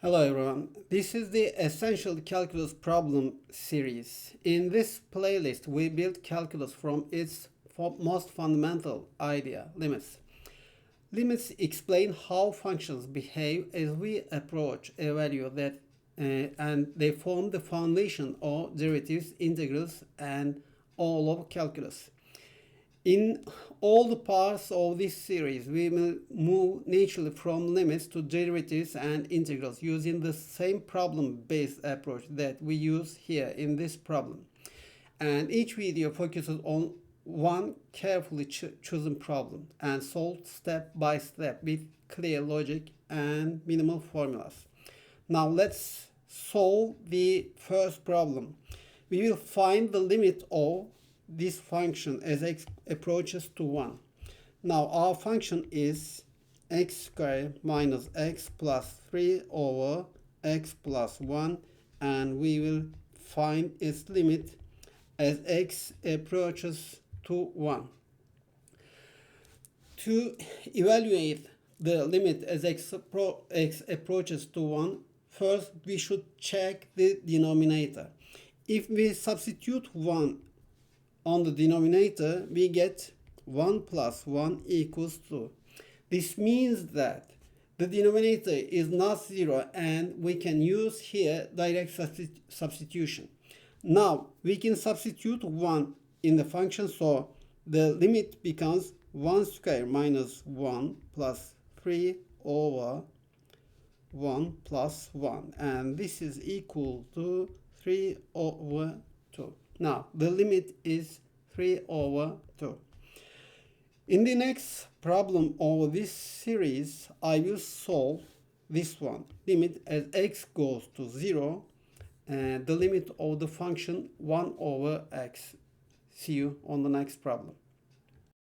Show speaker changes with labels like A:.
A: Hello everyone, this is the Essential Calculus Problem series. In this playlist, we build calculus from its most fundamental idea, limits. Limits explain how functions behave as we approach a value that and they form the foundation of derivatives, integrals, and all of calculus. In all the parts of this series, we will move naturally from limits to derivatives and integrals using the same problem-based approach that we use here in this problem. And each video focuses on one carefully chosen problem and solved step by step with clear logic and minimal formulas. Now let's solve the first problem. We will find the limit of this function as x approaches to 1. Now our function is x squared minus x plus 3 over x plus 1, and we will find its limit as x approaches to 1. To evaluate the limit as x approaches to 1, first we should check the denominator. If we substitute 1 on the denominator, we get 1 plus 1 equals 2. This means that the denominator is not 0 and we can use here direct substitution. Now we can substitute 1 in the function, so the limit becomes 1 squared minus 1 plus 3 over 1 plus 1, and this is equal to 3 over 2. Now, the limit is 3 over 2. In the next problem of this series, I will solve this one. Limit as x goes to 0, and the limit of the function 1 over x. See you on the next problem.